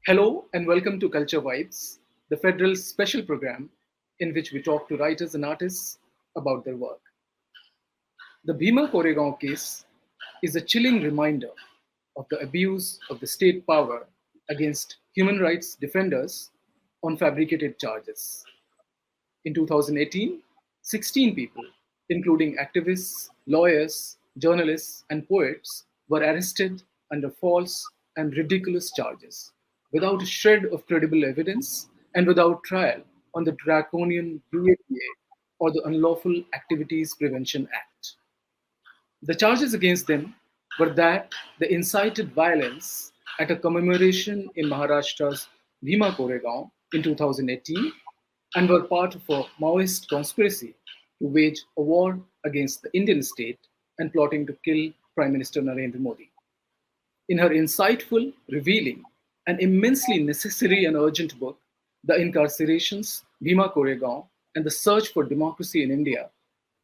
Hello and welcome to Culture Vibes, the Federal special program in which we talk to writers and artists about their work. The Bhima Koregaon case is a chilling reminder of the abuse of the state power against human rights defenders on fabricated charges. In 2018, 16 people, including activists, lawyers, journalists, and poets, were arrested under false and ridiculous charges, without a shred of credible evidence and without trial on the draconian BAPA or the Unlawful Activities Prevention Act. The charges against them were that they incited violence at a commemoration in Maharashtra's Bhima Koregaon in 2018 and were part of a Maoist conspiracy to wage a war against the Indian state and plotting to kill Prime Minister Narendra Modi. In her insightful, revealing, and immensely necessary and urgent book, The Incarcerations, Bhima Koregaon, and the Search for Democracy in India,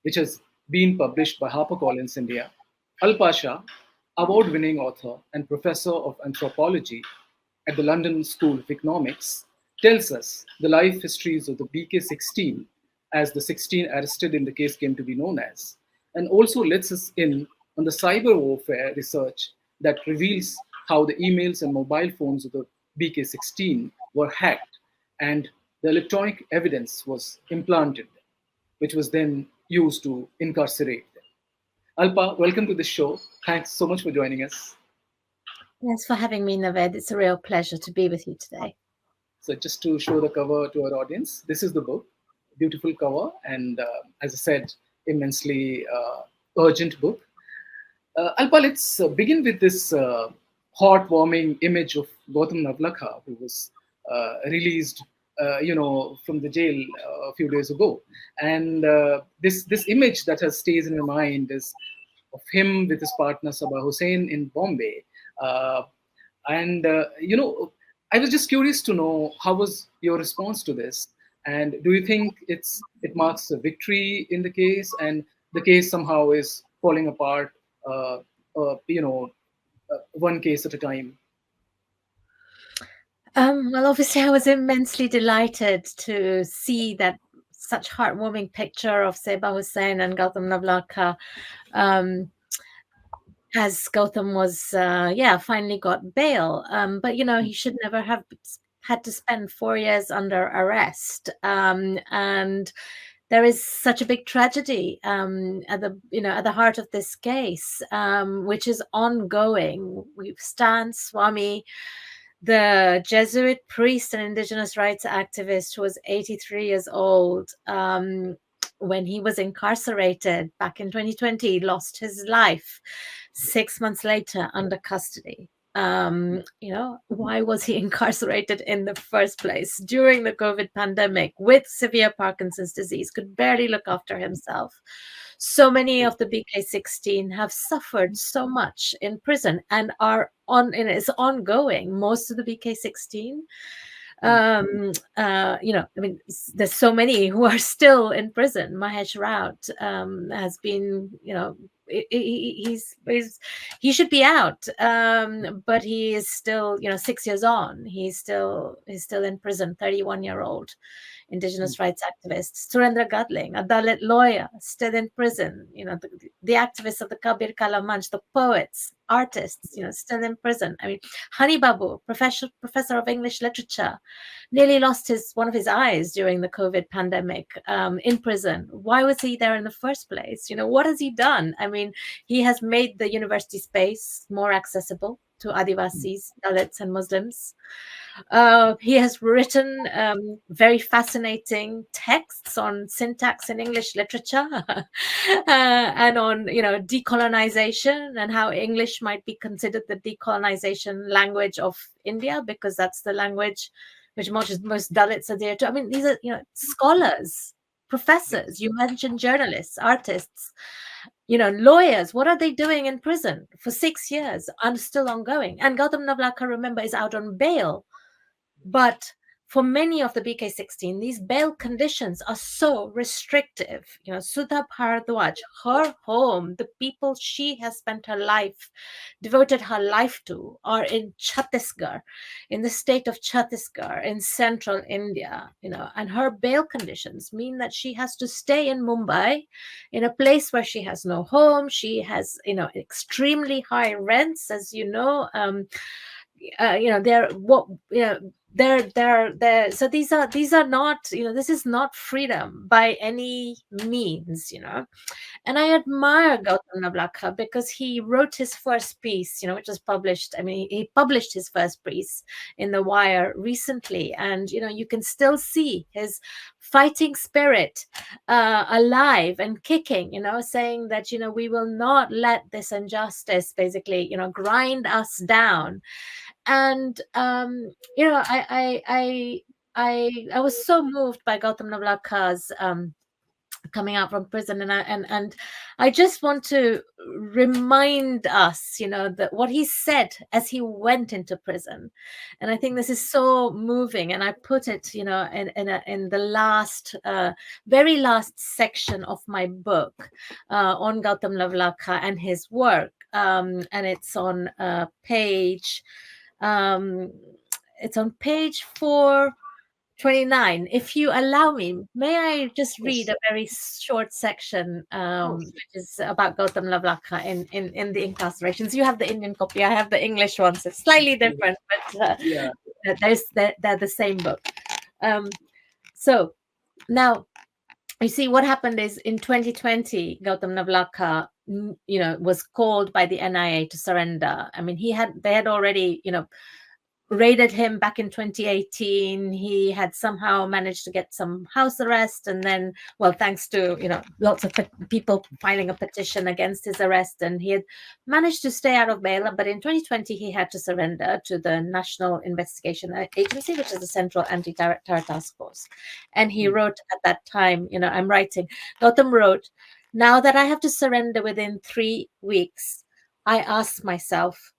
which has been published by HarperCollins India, Alpa Shah, award winning author and professor of anthropology at the London School of Economics, tells us the life histories of the BK16, as the 16 arrested in the case came to be known as, and also lets us in on the cyber warfare research that reveals how the emails and mobile phones of the BK16 were hacked and the electronic evidence was implanted, which was then used to incarcerate them. Alpa, welcome to the show. Thanks so much for joining us. Thanks for having me, Naved. It's a real pleasure to be with you today. So, just to show the cover to our audience, this is the book, beautiful cover, and as I said, immensely urgent book. Alpa, let's begin with this heartwarming image of Gautam Navlakha, who was released, from the jail a few days ago. And this image that has stays in my mind is of him with his partner Sabah Hussain in Bombay. Uh, and I was just curious to know how was your response to this, and do you think it marks a victory in the case, and the case somehow is falling apart, uh, one case at a time? Well, obviously, I was immensely delighted to see that such heartwarming picture of Seba Hussain and Gautam Navlakha, as Gautam was, finally got bail. But he should never have had to spend 4 years under arrest. And there is such a big tragedy at the heart of this case, which is ongoing. Stan Swami, the Jesuit priest and indigenous rights activist who was 83 years old, when he was incarcerated back in 2020, lost his life 6 months later under custody. Why was he incarcerated in the first place during the COVID pandemic with severe Parkinson's disease, could barely look after himself? So many of the BK16 have suffered so much in prison and it's ongoing. Most of the BK16, there's so many who are still in prison. Mahesh Raut has been, he should be out, but he is still, 6 years on. He's still in prison. 31-year-old indigenous rights activist Surendra Gadling, a Dalit lawyer, still in prison. The activists of the Kabir Kala Manch, the poets, artists, still in prison. I mean, Hani Babu, professor of English literature, nearly lost one of his eyes during the COVID pandemic, in prison. Why was he there in the first place? What has he done? I mean, he has made the university space more accessible to Adivasis, Dalits, and Muslims. He has written very fascinating texts on syntax in English literature and on, decolonization and how English might be considered the decolonization language of India, because that's the language which most Dalits adhere to. I mean, these are, scholars, professors. You mentioned journalists, artists, lawyers. What are they doing in prison for 6 years and still ongoing? And Gautam Navlakha, remember, is out on bail. But for many of the BK16, these bail conditions are so restrictive. Sudha Bharadwaj, her home, the people she has spent her life, devoted her life to, are in Chhattisgarh, in the state of Chhattisgarh, in central India, and her bail conditions mean that she has to stay in Mumbai, in a place where she has no home. She has, extremely high rents, as you know. They're what they're so these are not, this is not freedom by any means. And I admire Gautam Navlakha because he wrote his first piece, which was published. I mean, he published his first piece in The Wire recently, and you can still see his fighting spirit alive and kicking, saying that we will not let this injustice basically grind us down. And I was so moved by Gautam Navlakha's coming out from prison, and I just want to remind us, that what he said as he went into prison, and I think this is so moving, and I put it, in the last, very last section of my book on Gautam Navlakha and his work, and it's on page. It's on page 429. If you allow me, may I just read a very short section, which is about Gautam Navlakha in the Incarcerations. You have the Indian copy, I have the English one, so it's slightly different, but they're the same book. So now, you see, what happened is in 2020, Gautam Navlakha, was called by the NIA to surrender. I mean, they had already, raided him back in 2018. He had somehow managed to get some house arrest, and then, well, thanks to lots of people filing a petition against his arrest, and he had managed to stay out of bail. But in 2020, he had to surrender to the National Investigation Agency, which is the Central Anti-Terror Task Force. And he wrote at that time, Gautam wrote, "Now that I have to surrender within 3 weeks, I ask myself,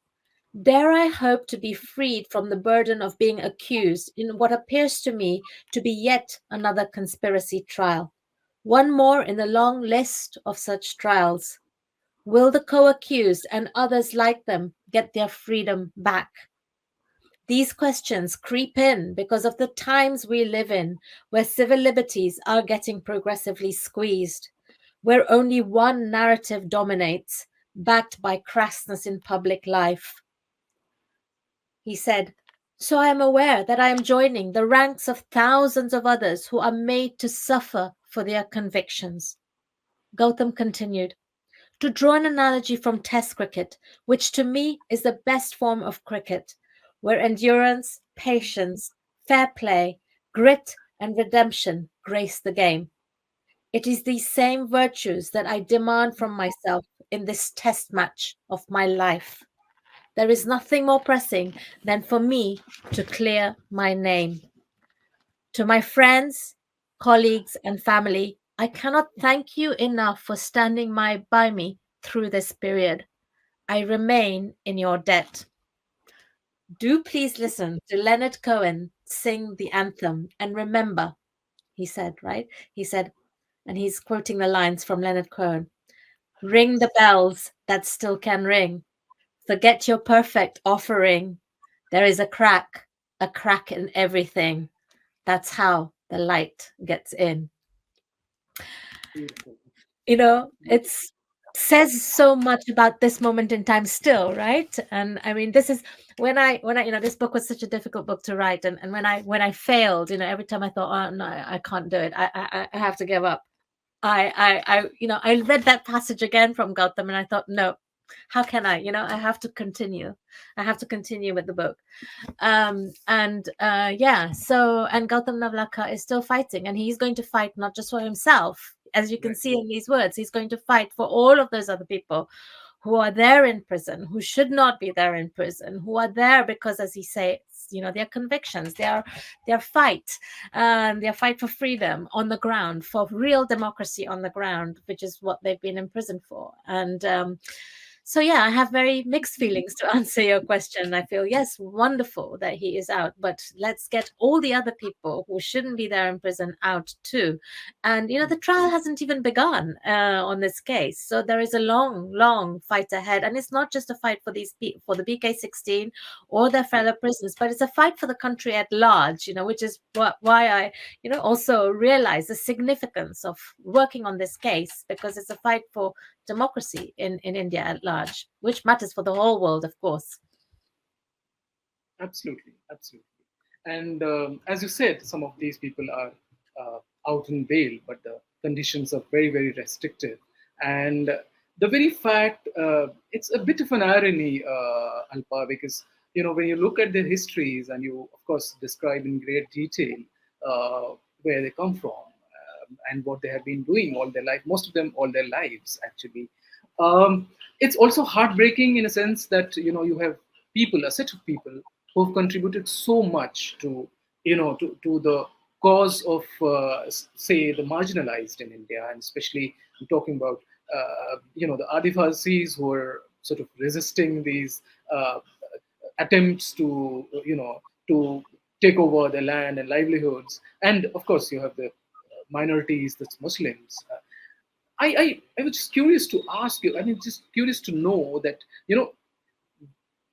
dare I hope to be freed from the burden of being accused in what appears to me to be yet another conspiracy trial, one more in the long list of such trials? Will the co-accused and others like them get their freedom back? These questions creep in because of the times we live in, where civil liberties are getting progressively squeezed, where only one narrative dominates, backed by crassness in public life." He said, "So I am aware that I am joining the ranks of thousands of others who are made to suffer for their convictions." Gautam continued, "To draw an analogy from Test cricket, which to me is the best form of cricket, where endurance, patience, fair play, grit, and redemption grace the game, it is these same virtues that I demand from myself in this test match of my life. There is nothing more pressing than for me to clear my name. To my friends, colleagues, and family, I cannot thank you enough for standing by me through this period. I remain in your debt. Do please listen to Leonard Cohen sing the anthem, and remember," he said, right? He said, and he's quoting the lines from Leonard Cohen, "Ring the bells that still can ring. Forget your perfect offering. There is a crack in everything. That's how the light gets in." It says so much about this moment in time still, right? And I mean, this is when I this book was such a difficult book to write, and when I failed, every time I thought, oh no, I can't do it, I have to give up, I read that passage again from Gautam, and I thought, no, how can I? I have to continue. I have to continue with the book. And Gautam Navlakha is still fighting, and he's going to fight not just for himself, as you can see in these words. He's going to fight for all of those other people who are there in prison, who should not be there in prison, who are there because, as he says, their convictions, their fight, their fight for freedom on the ground, for real democracy on the ground, which is what they've been imprisoned for. And So yeah, I have very mixed feelings to answer your question. I feel, yes, wonderful that he is out, but let's get all the other people who shouldn't be there in prison out too. And the trial hasn't even begun on this case, so there is a long, long fight ahead. And it's not just a fight for for the BK16 or their fellow prisoners, but it's a fight for the country at large. Which is why I also realize the significance of working on this case, because it's a fight for democracy in India at large, which matters for the whole world, of course. Absolutely, absolutely. And as you said, some of these people are out in bail, but the conditions are very, very restrictive. And the very fact, it's a bit of an irony, Alpa, because when you look at their histories and you, of course, describe in great detail where they come from and what they have been doing all their life, most of them all their lives, actually. It's also heartbreaking in a sense that you have people, a set of people who've contributed so much to to the cause of say the marginalized in India, and especially I'm talking about the Adivasis who are sort of resisting these attempts to to take over the land and livelihoods, and of course you have the minorities, that's Muslims. I was just curious to ask you. I mean, just curious to know that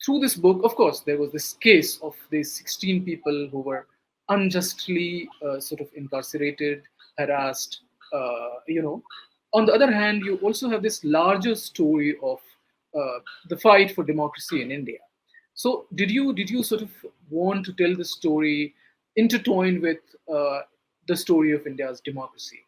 through this book, of course, there was this case of these 16 people who were unjustly sort of incarcerated, harassed. On the other hand, you also have this larger story of the fight for democracy in India. So, did you sort of want to tell the story intertwined with the story of India's democracy?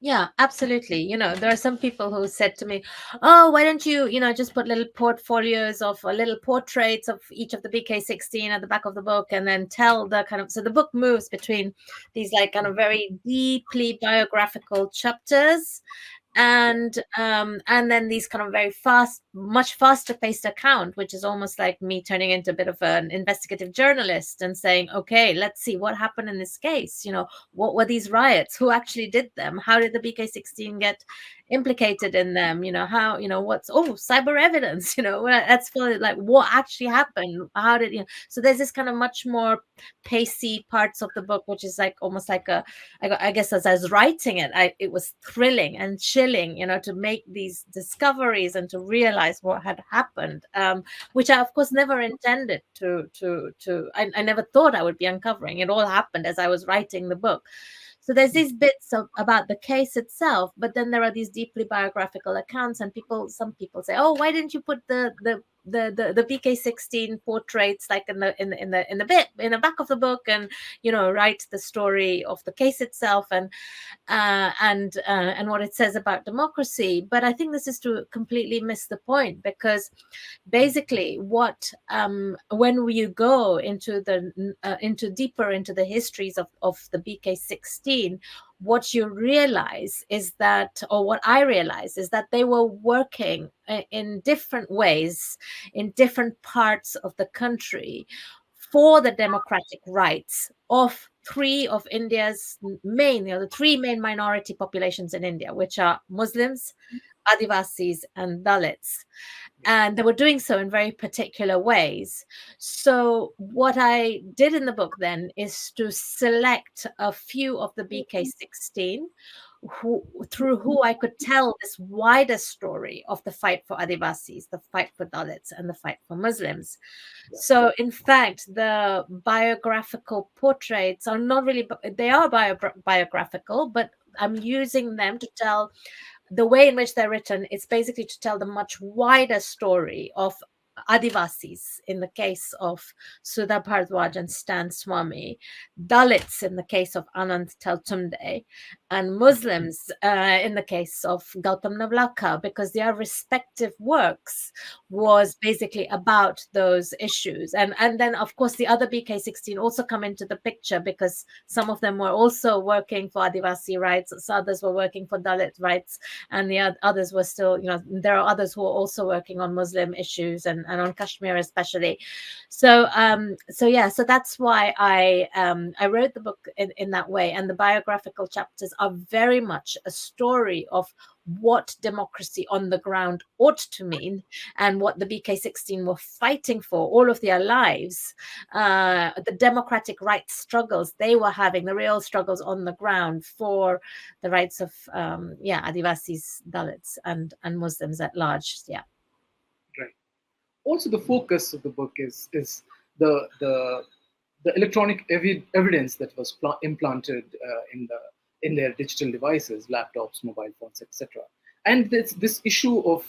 Yeah, absolutely. There are some people who said to me, "Oh, why don't you, just put little portfolios of little portraits of each of the BK16 at the back of the book, and then tell the kind of." So the book moves between these like kind of very deeply biographical chapters, and then these kind of very fast, much faster paced account, which is almost like me turning into a bit of an investigative journalist and saying, okay, let's see what happened in this case. What were these riots? Who actually did them? How did the BK16 get implicated in them? How, what's, cyber evidence, that's for like what actually happened. How did, so there's this kind of much more pacey parts of the book, which is like almost like I guess as I was writing it, it was thrilling and chilling, to make these discoveries and to realize what had happened, which I, of course, never intended I never thought I would be uncovering. It all happened as I was writing the book. So there's these bits about the case itself, but then there are these deeply biographical accounts, and some people say, "Oh, why didn't you put the BK16 portraits like in the back of the book, and write the story of the case itself and what it says about democracy?" But I think this is to completely miss the point, because basically what when you go into deeper into the histories of the BK16, what you realize is that, or what I realize is that they were working in different ways in different parts of the country for the democratic rights of three of India's the three main minority populations in India, which are Muslims, Adivasis, and Dalits. And they were doing so in very particular ways. So what I did in the book then is to select a few of the BK16 through who I could tell this wider story of the fight for Adivasis, the fight for Dalits, and the fight for Muslims. So, in fact, the biographical portraits are not really, they are biographical, but I'm using them to tell the way in which they're written. It's basically to tell the much wider story of Adivasis in the case of Sudha Bhardwaj and Stan Swami, Dalits in the case of Anand Teltunde, and Muslims in the case of Gautam Navlakha, because their respective works was basically about those issues. And then, of course, the other BK16 also come into the picture, because some of them were also working for Adivasi rights, so others were working for Dalit rights, and the others were still, there are others who are also working on Muslim issues and on Kashmir especially. So so that's why I wrote the book in that way. And the biographical chapters are very much a story of what democracy on the ground ought to mean and what the BK16 were fighting for all of their lives, the democratic rights struggles they were having, the real struggles on the ground for the rights of Adivasis, Dalits, and Muslims at large. Yeah. Right. Also, the focus of the book is the electronic evidence that was implanted in their digital devices, laptops, mobile phones, etc. And this issue of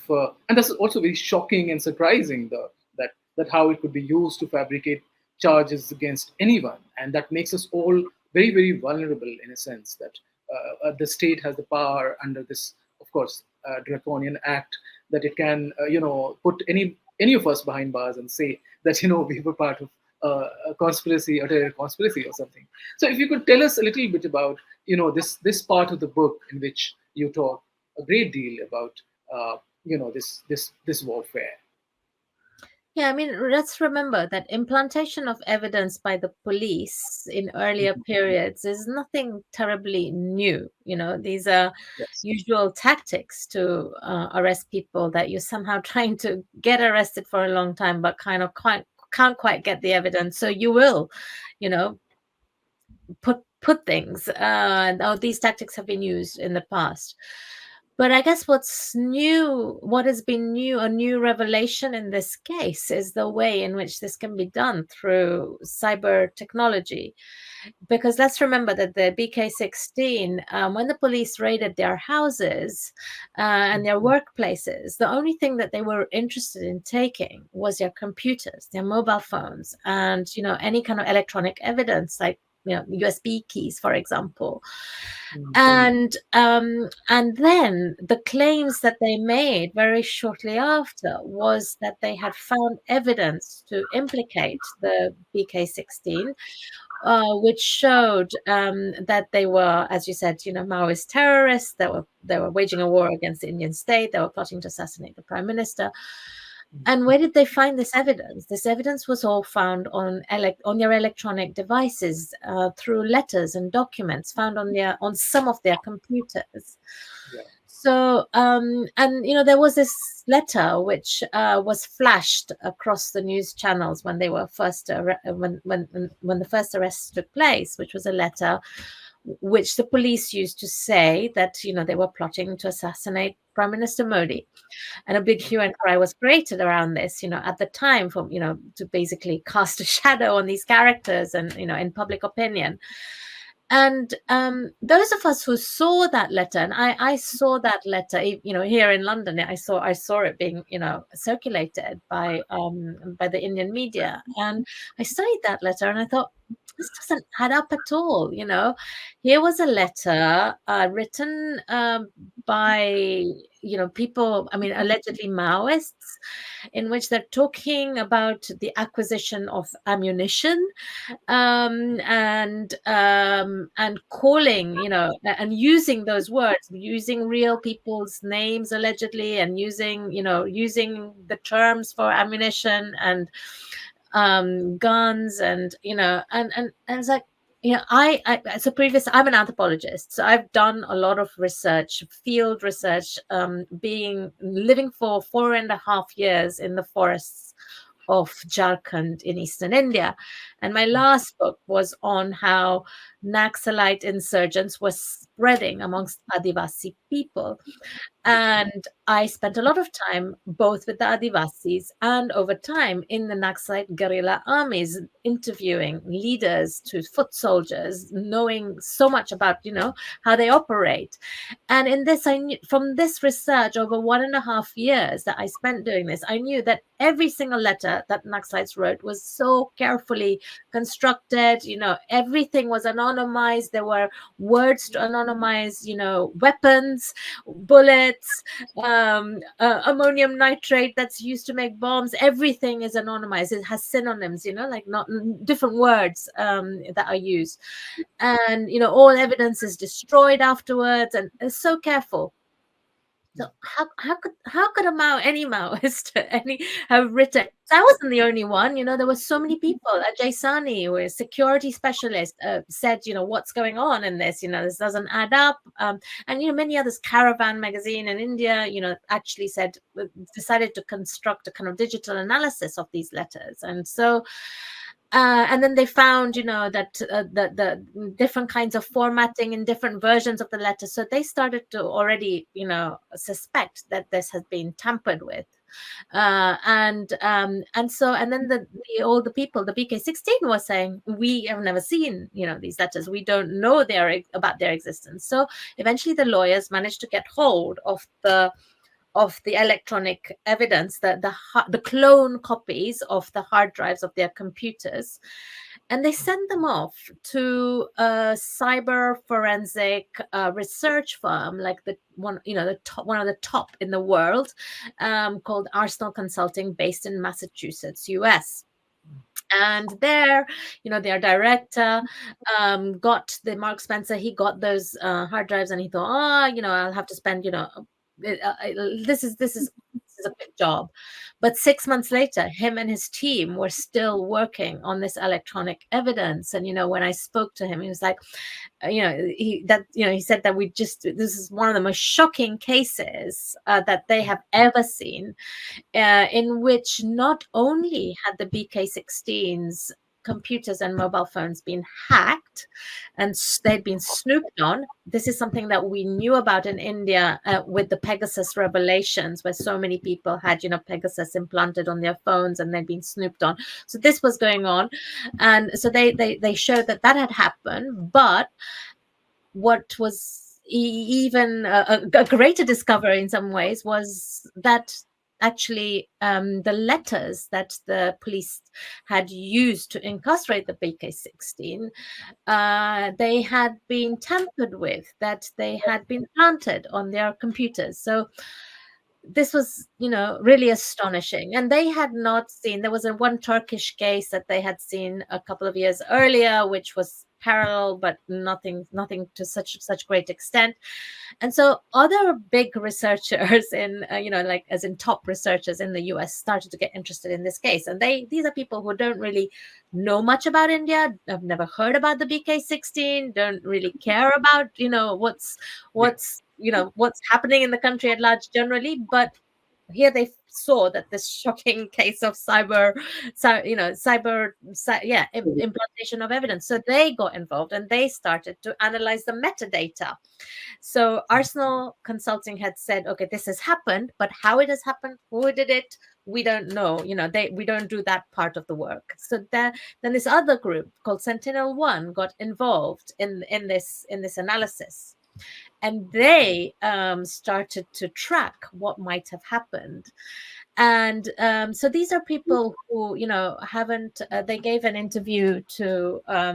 and that's also very shocking and surprising, that how it could be used to fabricate charges against anyone, and that makes us all very, very vulnerable, in a sense that the state has the power under this, of course, draconian act, that it can put any of us behind bars and say that we were part of a conspiracy, or a conspiracy or something. So if you could tell us a little bit about this part of the book in which you talk a great deal about this warfare. Yeah, I mean, let's remember that implantation of evidence by the police in earlier periods is nothing terribly new. These are Yes. usual tactics to arrest people that you're somehow trying to get arrested for a long time, but can't quite get the evidence. So you will, put things. These tactics have been used in the past. But I guess what has been new, a new revelation in this case, is the way in which this can be done through cyber technology. Because let's remember that the BK16, when the police raided their houses and their workplaces, the only thing that they were interested in taking was their computers, their mobile phones, and any kind of electronic evidence, like USB keys, for example. And then the claims that they made very shortly after was that they had found evidence to implicate the BK16, which showed that they were, as you said, Maoist terrorists. They were waging a war against the Indian state. They were plotting to assassinate the prime minister. And where did they find this evidence? This evidence was all found on their electronic devices, through letters and documents found on some of their computers. Yeah. So, there was this letter which was flashed across the news channels when they were when the first arrests took place, which was a letter which the police used to say that they were plotting to assassinate Prime Minister Modi. And a big hue and cry was created around this, at the time, to basically cast a shadow on these characters and, in public opinion. And those of us who saw that letter, and I saw that letter, here in London, I saw it being, circulated by the Indian media, and I studied that letter, and I thought, this doesn't add up at all. Here was a letter written by people, allegedly Maoists, in which they're talking about the acquisition of ammunition, and calling, and using those words, using real people's names allegedly, and using the terms for ammunition and guns, and and it's like, I'm an anthropologist, so I've done a lot of research, field research, living for 4.5 years in the forests of Jharkhand in eastern India. And my last book was on how Naxalite insurgents were spreading amongst Adivasi people. And I spent a lot of time both with the Adivasis and over time in the Naxalite guerrilla armies, interviewing leaders to foot soldiers, knowing so much about, how they operate. And in this, I knew, from this research over 1.5 years that I spent doing this, I knew that every single letter that Naxalites wrote was so carefully constructed. Everything was anonymized. There were words to anonymize, weapons, bullets, ammonium nitrate that's used to make bombs. Everything is anonymized. It has synonyms, like not different words that are used. And, all evidence is destroyed afterwards, and it's so careful. So how could any Maoist have written? I wasn't the only one. There were so many people. Ajay Sani, who is a security specialist, said, what's going on in this? This doesn't add up. And many others. Caravan magazine in India, actually decided to construct a kind of digital analysis of these letters, and so. And then they found, that the different kinds of formatting in different versions of the letter. So they started to already, suspect that this has been tampered with. And then all the people, the BK16 was saying, we have never seen, these letters. We don't know about their existence. So eventually the lawyers managed to get hold of the electronic evidence, the clone copies of the hard drives of their computers, and they sent them off to a cyber forensic research firm, like one of the top in the world, called Arsenal Consulting, based in Massachusetts, US. And their director got Mark Spencer. He got those hard drives, and he thought, I'll have to spend, this is a quick job. But 6 months later, him and his team were still working on this electronic evidence. And when I spoke to him, he was like, he said that this is one of the most shocking cases that they have ever seen, in which not only had the BK16's computers and mobile phones been hacked and they'd been snooped on. This is something that we knew about in India with the Pegasus revelations, where so many people had, Pegasus implanted on their phones and they'd been snooped on. So this was going on. And so they showed that had happened. But what was even a greater discovery in some ways was that actually the letters that the police had used to incarcerate the BK16, they had been tampered with, that they had been planted on their computers. So this was, really astonishing. And they had not seen, there was one Turkish case that they had seen a couple of years earlier, which was parallel, but nothing to such great extent. And so other big researchers in, as in top researchers in the US, started to get interested in this case. And these are people who don't really know much about India, have never heard about the BK16, don't really care about, what's happening in the country at large generally. But here they saw that this shocking case of implantation of evidence. So they got involved and they started to analyze the metadata. So Arsenal Consulting had said, okay, this has happened, but how it has happened, who did it, we don't know. We don't do that part of the work. So then this other group called Sentinel-1 got involved in this analysis. And they started to track what might have happened. And so these are people who, haven't, they gave an interview to a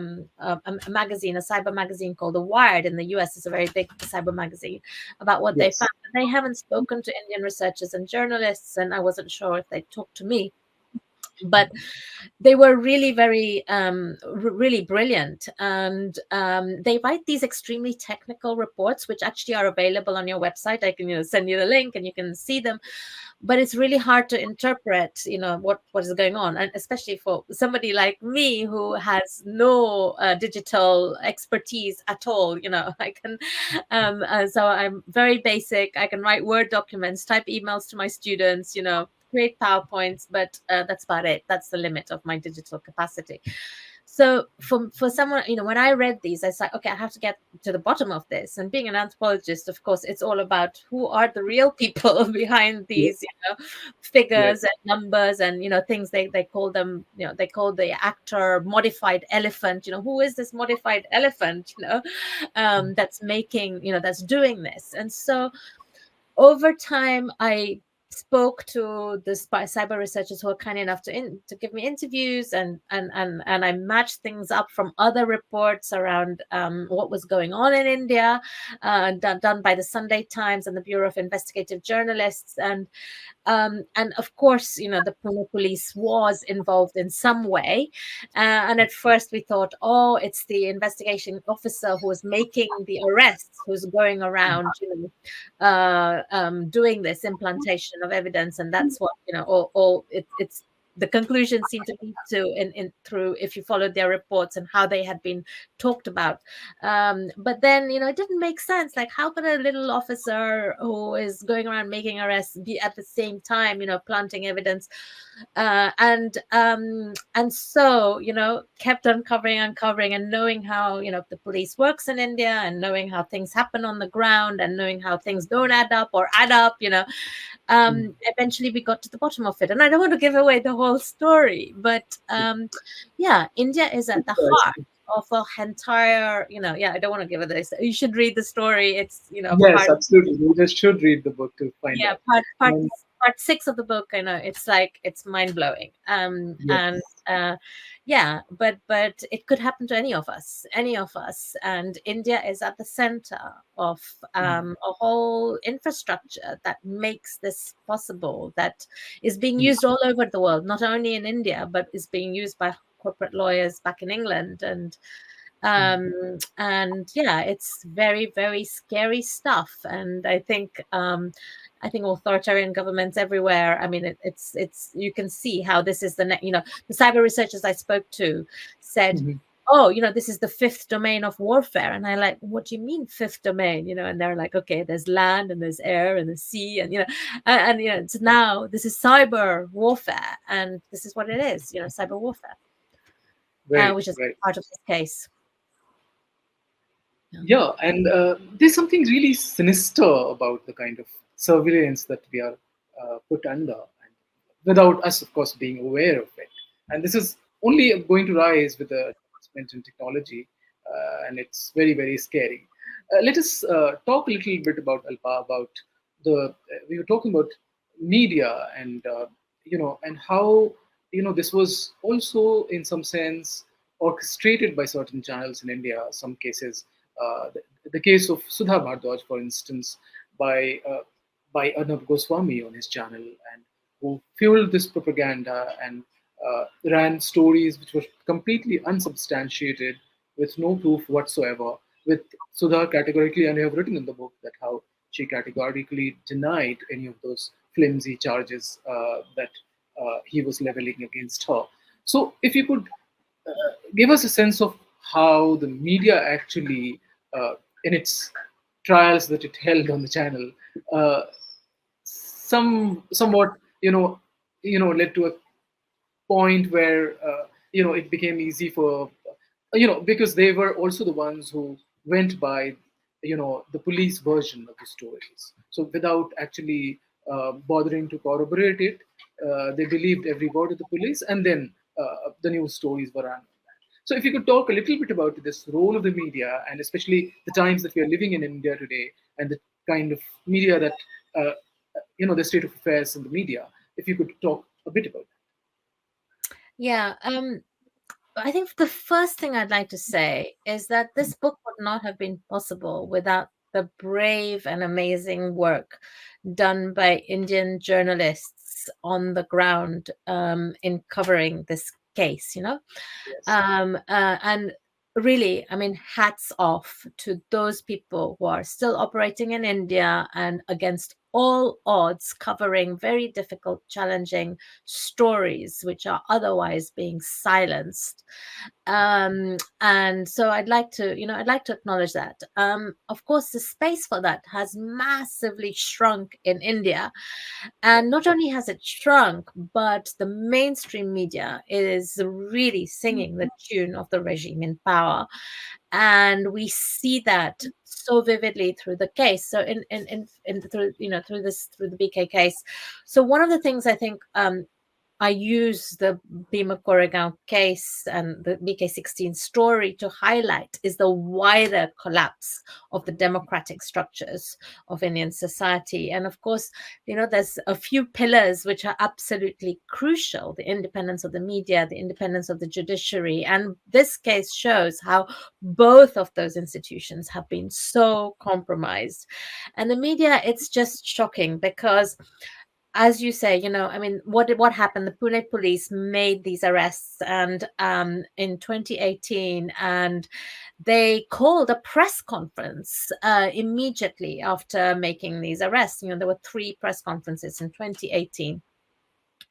magazine, a cyber magazine called The Wired in the US. It's a very big cyber magazine, about what they found. They haven't spoken to Indian researchers and journalists, and I wasn't sure if they'd talk to me. But they were really very, really brilliant. And they write these extremely technical reports, which actually are available on your website. I can send you the link and you can see them. But it's really hard to interpret, what is going on. And especially for somebody like me who has no digital expertise at all, I can, so I'm very basic. I can write Word documents, type emails to my students, create PowerPoints, but that's about it. That's the limit of my digital capacity. So for someone, when I read these, I said, okay, I have to get to the bottom of this. And being an anthropologist, of course, it's all about who are the real people behind these, figures and numbers and, things they call them, they call the actor modified elephant. Who is this modified elephant, that's making, that's doing this. And so over time, I spoke to the cyber researchers who were kind enough to give me interviews, and I matched things up from other reports around what was going on in India, done by the Sunday Times and the Bureau of Investigative Journalists. And And of course, the police was involved in some way. And at first we thought, oh, it's the investigation officer who was making the arrests, who's going around, doing this implantation of evidence. And that's what, it's the conclusion seemed to lead to in through, if you followed their reports and how they had been talked about. But then, it didn't make sense. Like, how could a little officer who is going around making arrests be at the same time, planting evidence? And so, kept uncovering, and knowing how, the police works in India, and knowing how things happen on the ground, and knowing how things don't add up or add up, eventually we got to the bottom of it. And I don't want to give away the whole story, but yeah, India is at the heart of a entire, I don't want to give it this. You should read the story. It's, Yes, absolutely. You just should read the book to find out. Part 6 of the book, it's like, it's mind-blowing. Yes. And yeah, but it could happen to any of us. And India is at the center of a whole infrastructure that makes this possible, that is being used all over the world, not only in India, but is being used by corporate lawyers back in England. And yeah, it's very, very scary stuff. And I think authoritarian governments everywhere, I mean, it's you can see how this is the cyber researchers I spoke to said, oh, this is the fifth domain of warfare. And I like, what do you mean fifth domain? And they're like, okay, there's land and there's air and the sea, and it's now, this is cyber warfare, and this is what it is, cyber warfare, which is part of this case. Yeah, and there's something really sinister about the kind of surveillance that we are put under, and without us, of course, being aware of it. And this is only going to rise with the advancement in technology, and it's very, very scary. Let us talk a little bit about Alpa, about we were talking about media, and and how this was also in some sense orchestrated by certain channels in India. Some cases, the case of Sudha Bhardwaj, for instance, by Arnab Goswami on his channel, and who fueled this propaganda and ran stories which were completely unsubstantiated, with no proof whatsoever. With Sudha categorically, and I have written in the book that how she categorically denied any of those flimsy charges that he was leveling against her. So, if you could give us a sense of how the media actually, in its trials that it held on the channel, somewhat led to a point where it became easy for because they were also the ones who went by the police version of the stories. So without actually bothering to corroborate it, they believed every word of the police, and then the news stories were run. So, if you could talk a little bit about this role of the media, and especially the times that we are living in India today, and the kind of media that, the state of affairs in the media, if you could talk a bit about that. Yeah. I think the first thing I'd like to say is that this book would not have been possible without the brave and amazing work done by Indian journalists on the ground in covering this case, Yes. And really, I mean, hats off to those people who are still operating in India and against all odds, covering very difficult, challenging stories which are otherwise being silenced. And so I'd like to acknowledge that. Of course, the space for that has massively shrunk in India. And not only has it shrunk, but the mainstream media is really singing the tune of the regime in power. And we see that so vividly through the case. So through the BK case. So one of the things I think I use the Bhima Koregaon case and the BK16 story to highlight is the wider collapse of the democratic structures of Indian society. And of course, there's a few pillars which are absolutely crucial: the independence of the media, the independence of the judiciary. And this case shows how both of those institutions have been so compromised. And the media, it's just shocking, because as you say, I mean, what happened? The Pune police made these arrests, and in 2018, and they called a press conference immediately after making these arrests. There were 3 press conferences in 2018.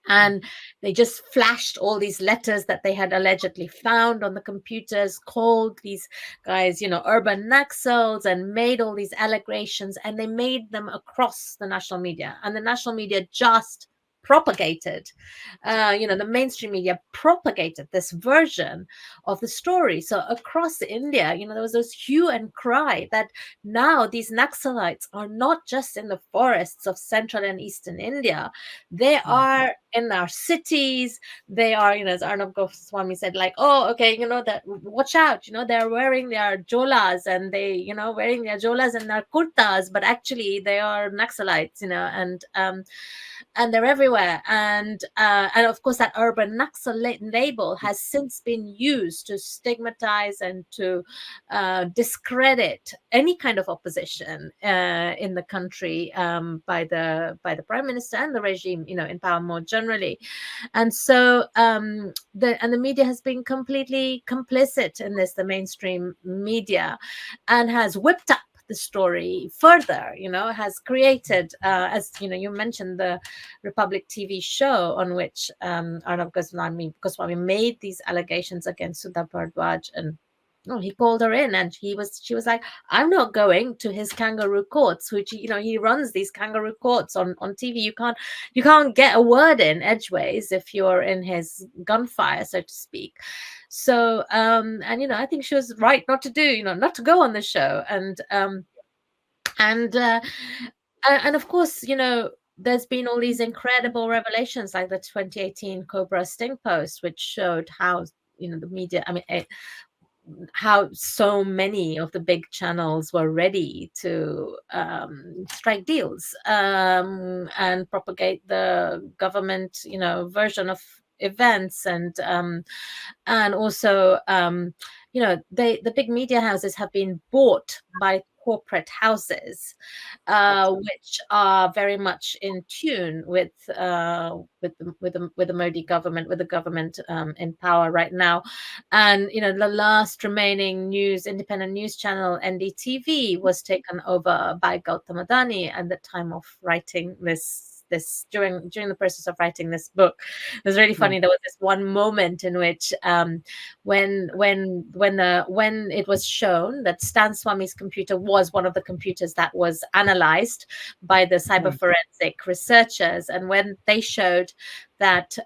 And they just flashed all these letters that they had allegedly found on the computers, called these guys, urban Naxals, and made all these allegations, and they made them across the national media. And the national media just propagated, the mainstream media propagated this version of the story. So across India, there was this hue and cry that now these Naxalites are not just in the forests of central and eastern India, they are in our cities. They are, as Arnab Goswami said, like, oh, okay, that watch out, they're wearing their jolas, and they, wearing their jolas and their kurtas, but actually they are Naxalites, and they're everywhere. And of course, that urban Naxal label has since been used to stigmatize and to discredit any kind of opposition in the country by the prime minister and the regime, in power more generally. And so the media has been completely complicit in this, the mainstream media, and has whipped up the story further, has created, as you mentioned, the Republic TV show on which Arnab Goswami made these allegations against Sudha Bhardwaj, and he called her in, and she was like, I'm not going to his kangaroo courts, which he runs these kangaroo courts on TV. You can't get a word in edgeways if you're in his gunfire, so to speak. So and I think she was right not to go on the show. And of course, there's been all these incredible revelations, like the 2018 Cobra Sting post, which showed how the media, how so many of the big channels were ready to strike deals and propagate the government, version of events, and also, the big media houses have been bought by corporate houses, which are very much in tune with the Modi government, with the government in power right now. And the last remaining independent news channel, NDTV, was taken over by Gautam Adani at the time of writing this during the process of writing this book. It was really funny. There was this one moment in which when it was shown that Stan Swami's computer was one of the computers that was analyzed by the cyber forensic researchers, and when they showed that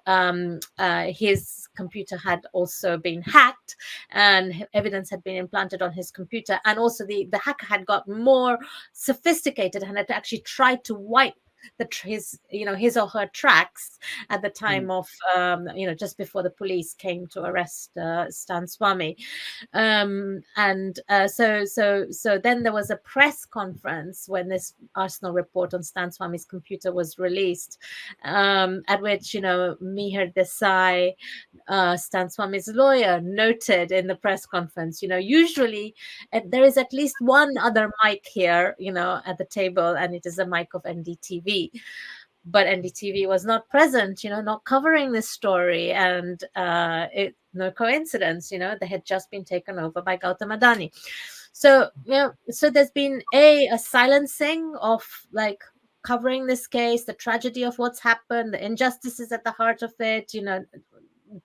his computer had also been hacked and evidence had been implanted on his computer, and also the hacker had got more sophisticated and had actually tried to wipe his or her tracks at the time of just before the police came to arrest Stan Swami, so then there was a press conference when this Arsenal report on Stan Swami's computer was released, at which Mihir Desai, Stan Swami's lawyer, noted in the press conference, usually there is at least one other mic here, at the table, and it is a mic of NDTV. But NDTV was not present, not covering this story, and no coincidence, they had just been taken over by Gautam Adani. So so there's been a silencing of covering this case, the tragedy of what's happened, the injustices at the heart of it,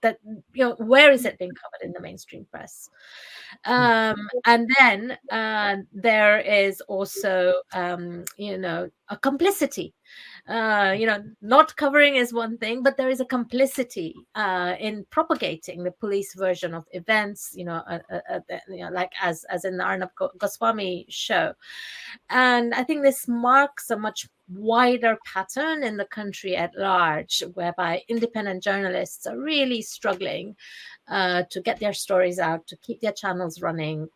that where is it being covered in the mainstream press? And then there is also a complicity. Not covering is one thing, but there is a complicity in propagating the police version of events, like as in the Arnab Goswami show. And I think this marks a much wider pattern in the country at large, whereby independent journalists are really struggling to get their stories out, to keep their channels running.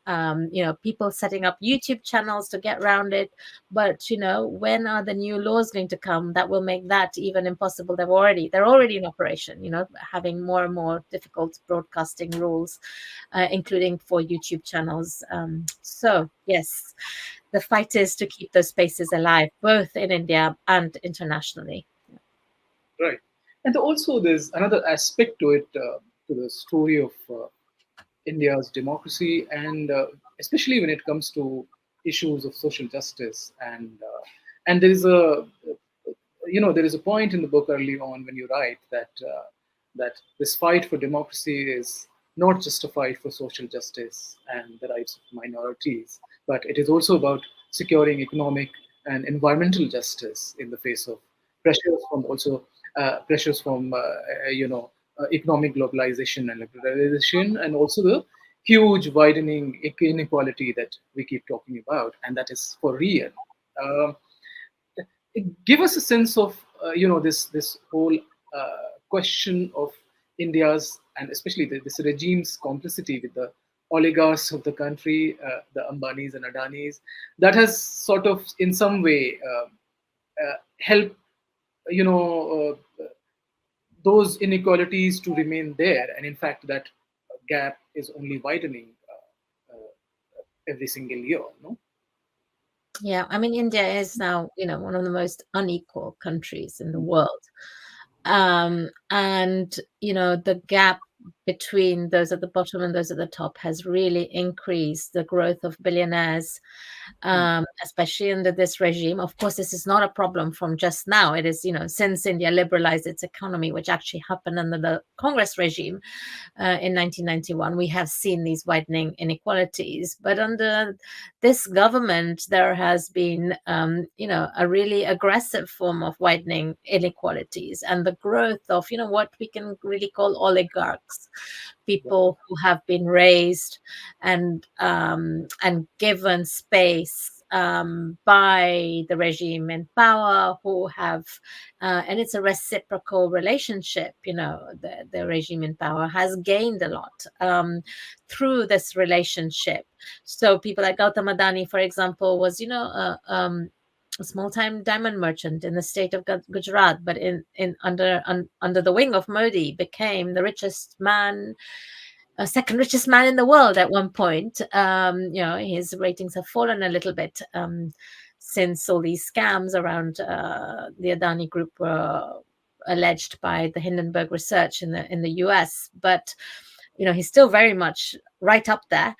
People setting up YouTube channels to get around it. But when are the new laws going to come that will make that even impossible? They're already in operation. Having more and more difficult broadcasting rules, including for YouTube channels. So yes, the fight is to keep those spaces alive, both in India and internationally. Right. And also, there's another aspect to it, to the story of India's democracy, and especially when it comes to issues of social justice. And there is a, there is a point in the book early on when you write that this fight for democracy is not just a fight for social justice and the rights of minorities, but it is also about securing economic and environmental justice in the face of pressures from economic globalization and liberalization, and also the huge widening inequality that we keep talking about, and that is for real. Um, Give us a sense of this whole question of India's, and especially this regime's complicity with the oligarchs of the country, the Ambanis and Adanis, that has sort of in some way helped you know those inequalities to remain there, and in fact that gap is only widening every single year. No. Yeah, I mean, India is now, one of the most unequal countries in the world. And, the gap between those at the bottom and those at the top has really increased the growth of billionaires, Mm. especially under this regime. Of course, this is not a problem from just now. It is, since India liberalized its economy, which actually happened under the Congress regime in 1991, we have seen these widening inequalities. But under this government, there has been, a really aggressive form of widening inequalities and the growth of, what we can really call oligarchs, people who have been raised and given space by the regime in power, who have, and it's a reciprocal relationship. The regime in power has gained a lot through this relationship. So people like Gautam Adani, for example, was, a small-time diamond merchant in the state of Gujarat, but under the wing of Modi, became the richest man, second richest man in the world at one point. His ratings have fallen a little bit since all these scams around the Adani Group were alleged by the Hindenburg Research in the US. But he's still very much right up there.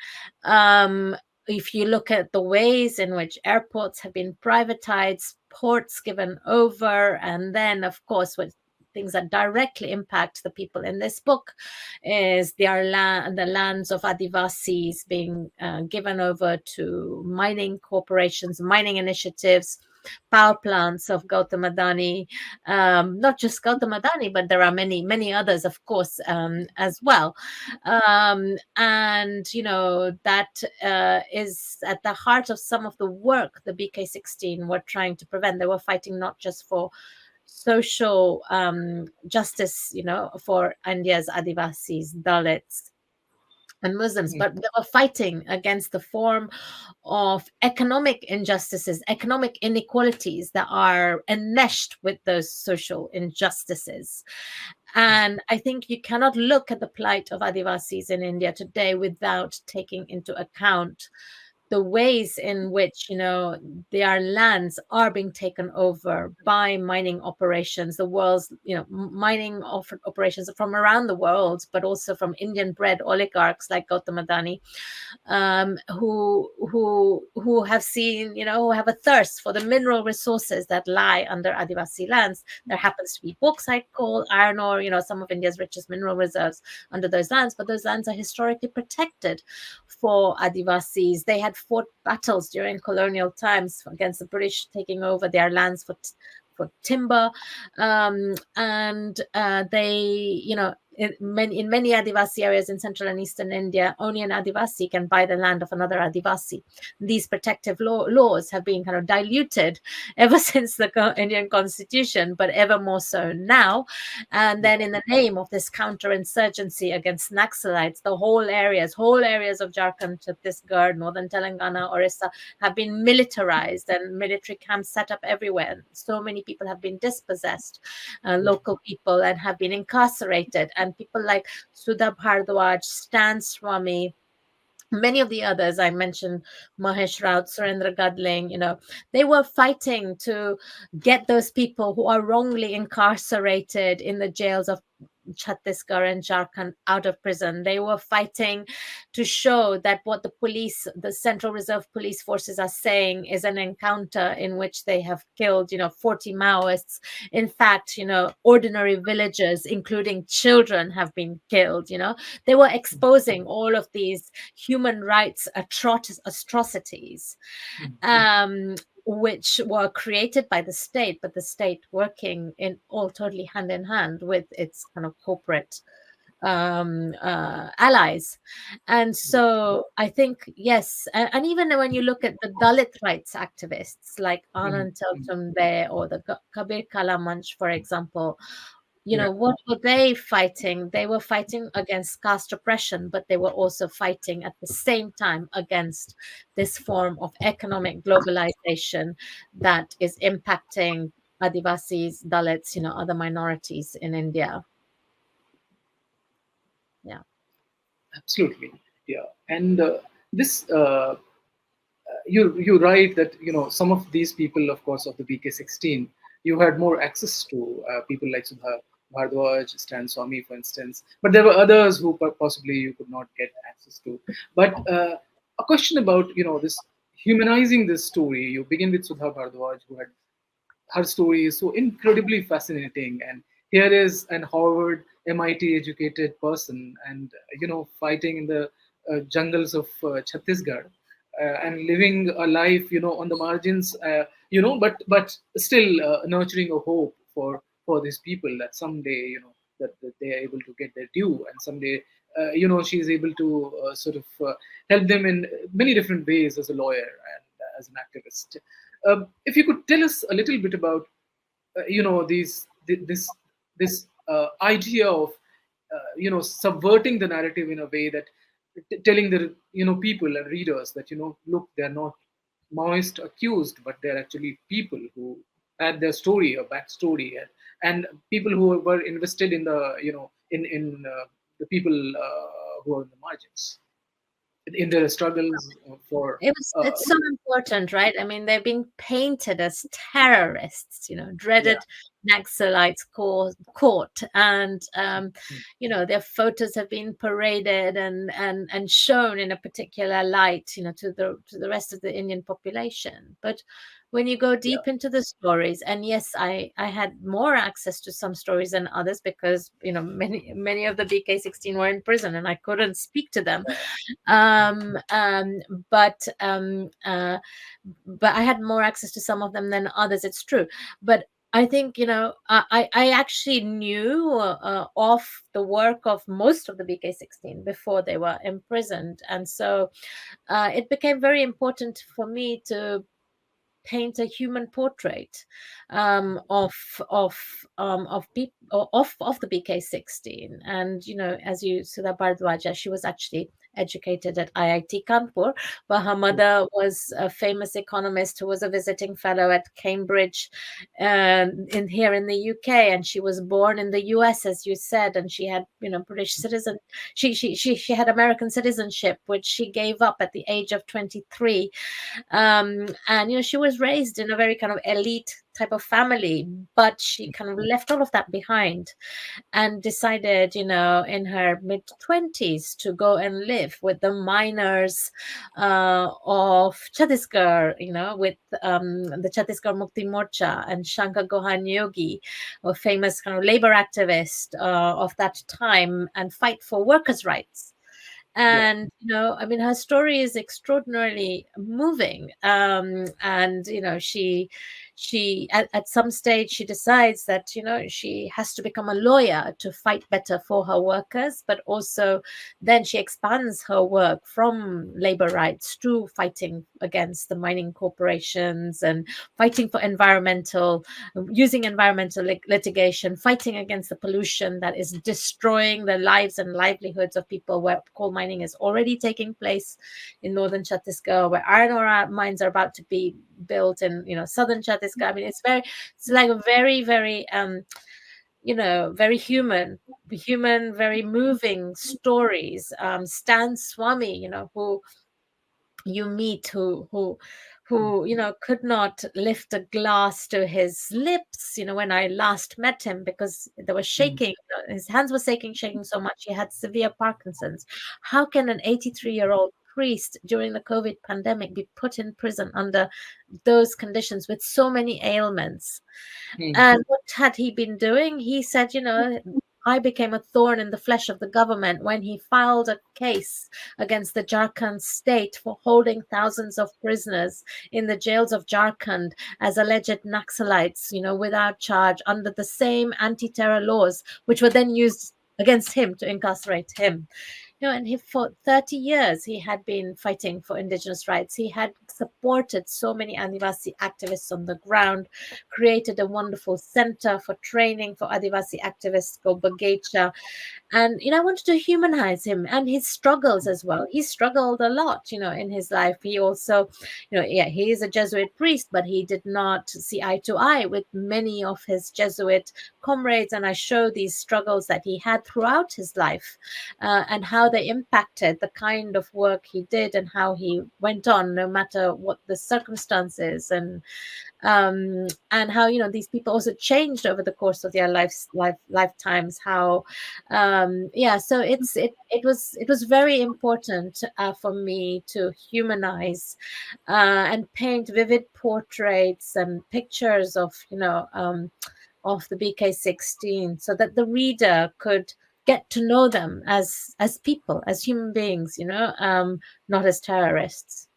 If you look at the ways in which airports have been privatized, ports given over, and then, of course, what things that directly impact the people in this book is the lands of Adivasis being given over to mining corporations, mining initiatives, power plants of Gautam Adani. Not just Gautam Adani, but there are many, many others, of course, as well. And, that is at the heart of some of the work the BK16 were trying to prevent. They were fighting not just for social justice, for India's Adivasis, Dalits, and Muslims, Mm. but they were fighting against the form of economic injustices, economic inequalities that are enmeshed with those social injustices. And I think you cannot look at the plight of Adivasis in India today without taking into account the ways in which their lands are being taken over by mining operations, the world's mining operations from around the world, but also from Indian bred oligarchs like Gautam Adani, who have seen, who have a thirst for the mineral resources that lie under Adivasi lands. There happens to be bauxite, coal, iron ore, some of India's richest mineral reserves under those lands, but those lands are historically protected for Adivasis. They had fought battles during colonial times against the British, taking over their lands for timber, and they, in many Adivasi areas in central and eastern India, only an Adivasi can buy the land of another Adivasi. These protective laws have been kind of diluted ever since the Indian Constitution, but ever more so now. And then, in the name of this counterinsurgency against Naxalites, the whole areas of Jharkhand, Chhattisgarh, northern Telangana, Orissa have been militarized and military camps set up everywhere. And so many people have been dispossessed, local people, and have been incarcerated. And people like Sudha Bhardwaj, Stan Swami, Many of the others I mentioned, Mahesh Raut, Surendra Gadling, they were fighting to get those people who are wrongly incarcerated in the jails of Chhattisgarh and Jharkhand out of prison. They were fighting to show that what the Central Reserve Police forces are saying is an encounter in which they have killed, 40 Maoists. In fact, ordinary villagers, including children, have been killed. They were exposing all of these human rights atrocities, which were created by the state, but the state working in all totally hand in hand with its kind of corporate allies. And so I think, yes, and even when you look at the Dalit rights activists like Anand Teltumde or the Kabir Kala Manch, for example, Yeah, what were they fighting? They were fighting against caste oppression, but they were also fighting at the same time against this form of economic globalization that is impacting Adivasis, Dalits, other minorities in India. Yeah. absolutely. Yeah, and this you write that some of these people, of course, of the BK16, you had more access to people like Sudha Bhardwaj, Stan Swami, for instance, but there were others who possibly you could not get access to. But a question about this humanizing this story. You begin with Sudha Bhardwaj, who had her story is so incredibly fascinating, and here is an Harvard MIT educated person, and fighting in the jungles of Chhattisgarh, and living a life on the margins, but still nurturing a hope for these people that someday that they are able to get their due, and someday she is able to sort of help them in many different ways as a lawyer and as an activist. If you could tell us a little bit about this idea of subverting the narrative in a way that telling the people and readers that look, they're not Maoist accused, but they're actually people who had their story, a backstory, and people who were invested in the in the people who are in the margins in their struggles for uh, It's so important, right? I mean, they're being painted as terrorists, yeah. dreaded Naxalites caught, and their photos have been paraded and shown in a particular light, to the rest of the Indian population. But when you go Yeah. deep into the stories, and yes, I had more access to some stories than others because many of the BK16 were in prison and I couldn't speak to them. um, um, but um, uh, but I had more access to some of them than others. It's true, but I think I actually knew of the work of most of the BK16 before they were imprisoned, and so it became very important for me to paint a human portrait of people of the BK16. And as you Sudha Bhardwaja, she was actually educated at IIT Kanpur, but her mother was a famous economist who was a visiting fellow at Cambridge, in here in the UK, and she was born in the US, as you said, and she had British citizen. She had American citizenship, which she gave up at the age of 23. And she was raised in a very kind of elite type of family, but she kind of left all of that behind and decided, in her mid 20s to go and live with the miners of Chhattisgarh, with the Chhattisgarh Mukti Morcha, and Shankar Gohan Yogi, a famous kind of labor activist of that time, and fight for workers' rights. Yeah. And I mean, her story is extraordinarily moving. And she at some stage she decides that she has to become a lawyer to fight better for her workers, but also then she expands her work from labor rights to fighting against the mining corporations and fighting for using environmental litigation, fighting against the pollution that is destroying the lives and livelihoods of people, where coal mining is already taking place in northern Chhattisgarh, where iron ore mines are about to be built in southern Chhattisgarh. I mean, it's like a very, very very human, very moving stories. Stan Swami, who you meet, who could not lift a glass to his lips when I last met him, because there was shaking. His hands were shaking so much. He had severe Parkinson's. How can an 83-year-old priest during the COVID pandemic be put in prison under those conditions with so many ailments? And what had he been doing? He said, I became a thorn in the flesh of the government when he filed a case against the Jharkhand state for holding thousands of prisoners in the jails of Jharkhand as alleged Naxalites, without charge, under the same anti-terror laws, which were then used against him to incarcerate him. And for 30 years, he had been fighting for indigenous rights. He had supported so many Adivasi activists on the ground, created a wonderful center for training for Adivasi activists called Bagecha. And, I wanted to humanize him and his struggles as well. He struggled a lot, in his life. He also, he is a Jesuit priest, but he did not see eye to eye with many of his Jesuit comrades. And I show these struggles that he had throughout his life, and how they impacted the kind of work he did and how he went on, no matter what the circumstances, and how these people also changed over the course of their lifetimes. How so it was very important for me to humanize and paint vivid portraits and pictures of the BK16, so that the reader could get to know them as people, as human beings, not as terrorists.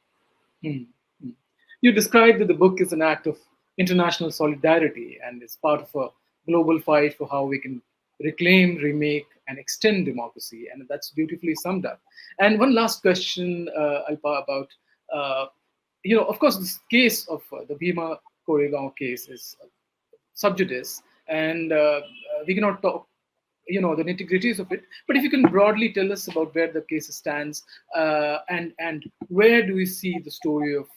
You described that the book is an act of international solidarity and is part of a global fight for how we can reclaim, remake, and extend democracy. And that's beautifully summed up. And one last question, Alpa, about, of course, this case of the Bhima Koregaon case is sub judice, and we cannot talk the nitty-gritties of it, but if you can broadly tell us about where the case stands, and where do we see the story of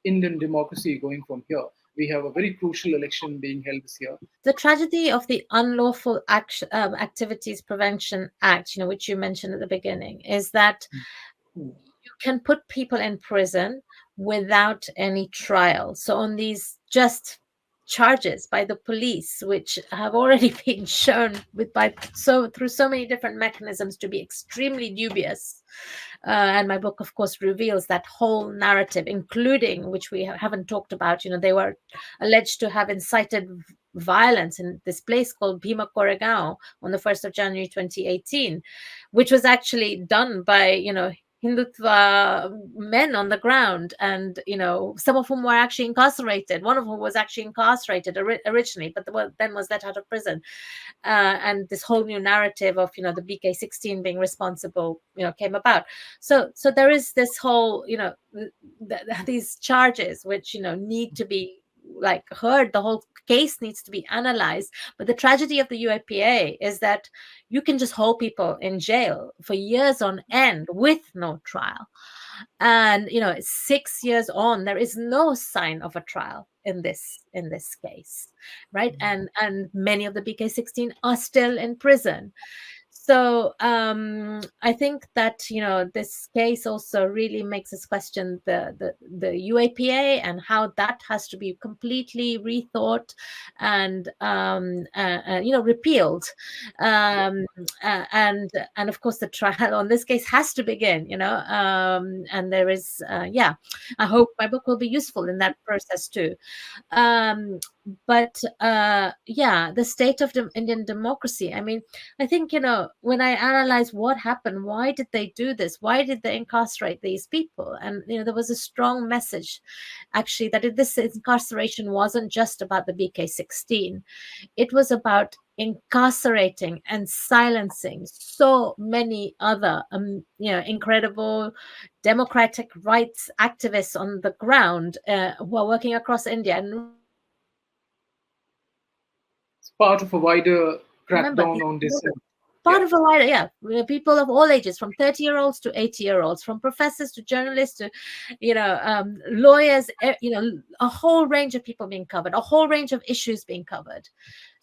Indian democracy going from here? We have a very crucial election being held this year. The tragedy of the Unlawful Activities Prevention Act, which you mentioned at the beginning, is that you can put people in prison without any trial. So on these just charges by the police, which have already been shown through so many different mechanisms to be extremely dubious. And my book, of course, reveals that whole narrative, including, which we haven't talked about, they were alleged to have incited violence in this place called Bhima Koregaon on the 1st of January 2018, which was actually done by, Hindutva men on the ground, and some of whom were actually incarcerated. One of whom was actually incarcerated originally, but then was let out of prison. And this whole new narrative of the BK16 being responsible came about. So there is this whole these charges which need to be heard. The whole case needs to be analyzed. But the tragedy of the UAPA is that you can just hold people in jail for years on end with no trial. And 6 years on, there is no sign of a trial in this case, right? And many of the BK16 are still in prison. So I think that this case also really makes us question the UAPA and how that has to be completely rethought and repealed. And of course the trial on this case has to begin. And there is I hope my book will be useful in that process too. But the state of Indian democracy. I mean, I think when I analyze what happened, why did they do this? Why did they incarcerate these people? And there was a strong message, actually, that this incarceration wasn't just about the BK16. It was about incarcerating and silencing so many other incredible democratic rights activists on the ground who are working across India. And it's part of a wider crackdown on dissent. Part of a wider, people of all ages, from 30-year-olds to 80-year-olds, from professors to journalists to, lawyers, a whole range of people being covered, a whole range of issues being covered.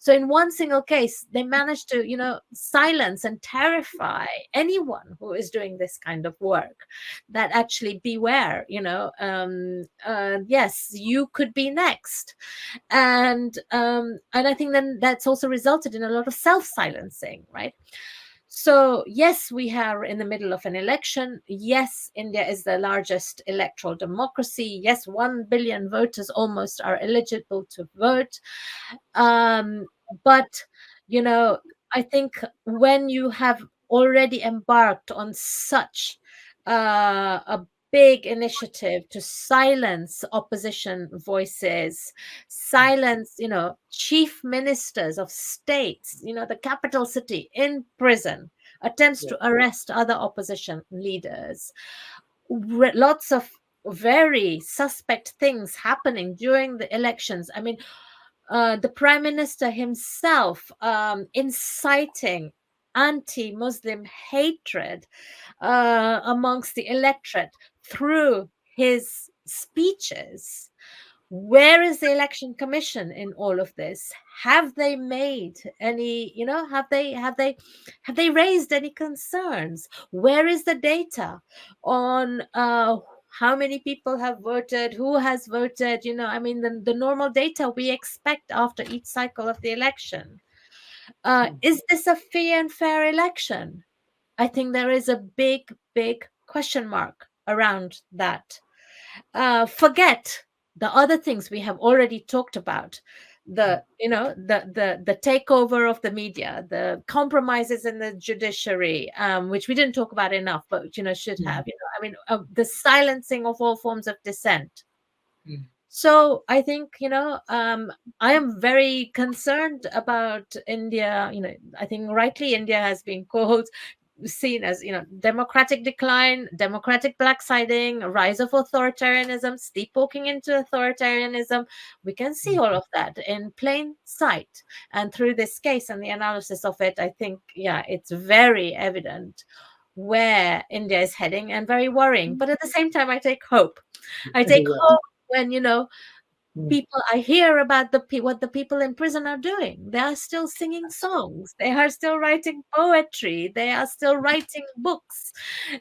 So in one single case, they managed to, silence and terrify anyone who is doing this kind of work, that actually beware, yes, you could be next. And I think then that's also resulted in a lot of self-silencing, right? So yes, we are in the middle of an election. Yes, India is the largest electoral democracy. Yes, 1 billion voters almost are eligible to vote. But, you know, I think when you have already embarked on such a big initiative to silence opposition voices, silence, chief ministers of states, the capital city in prison, attempts Yeah. to arrest other opposition leaders, lots of very suspect things happening during the elections. I mean, the prime minister himself inciting anti-Muslim hatred amongst the electorate through his speeches. Where is the election commission in all of this? Have they made any, have they raised any concerns? Where is the data on how many people have voted, who has voted? I mean, the normal data we expect after each cycle of the election. Is this a fair and fair election? I think there is a big, big question mark around that. Forget the other things we have already talked about, the takeover of the media, the compromises in the judiciary, which we didn't talk about enough, but should have. I mean, the silencing of all forms of dissent. Mm. So I think, I am very concerned about India. I think rightly India has been called, seen as, democratic decline, democratic blacksiding, rise of authoritarianism, sleepwalking into authoritarianism. We can see all of that in plain sight. And through this case and the analysis of it, I think, yeah, it's very evident where India is heading, and very worrying. But at the same time, I take hope. I take Yeah. hope when, Mm. people, I hear about what the people in prison are doing. They are still singing songs, they are still writing poetry, they are still writing books,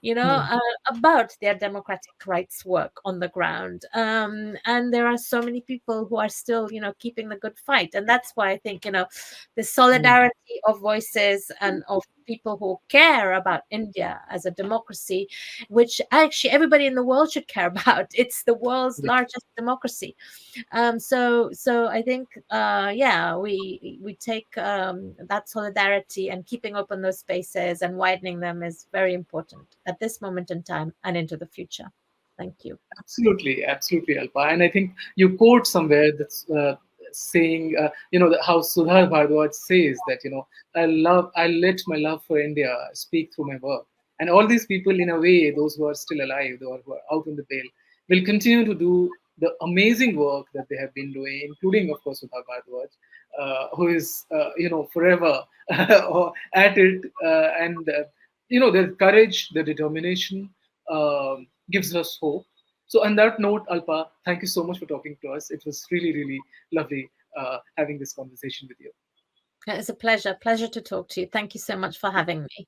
Mm. about their democratic rights work on the ground. And there are so many people who are still, keeping the good fight. And that's why I think, the Mm. solidarity of voices and of people who care about India as a democracy, which actually everybody in the world should care about. It's the world's Yeah. largest democracy. So I think, yeah, we take, that solidarity, and keeping open those spaces and widening them is very important at this moment in time and into the future. Thank you. Absolutely, absolutely, Alpa. And I think you quote somewhere that's saying, how Sudhar Bhardwaj says that, I let my love for India speak through my work. And all these people, in a way, those who are still alive, or who are out on the bail, will continue to do the amazing work that they have been doing, including, of course, Sudhar Bhardwaj, who is, forever at it. And their courage, their determination gives us hope. So, on that note, Alpa, thank you so much for talking to us. It was really, really lovely having this conversation with you. It's a pleasure to talk to you. Thank you so much for having me.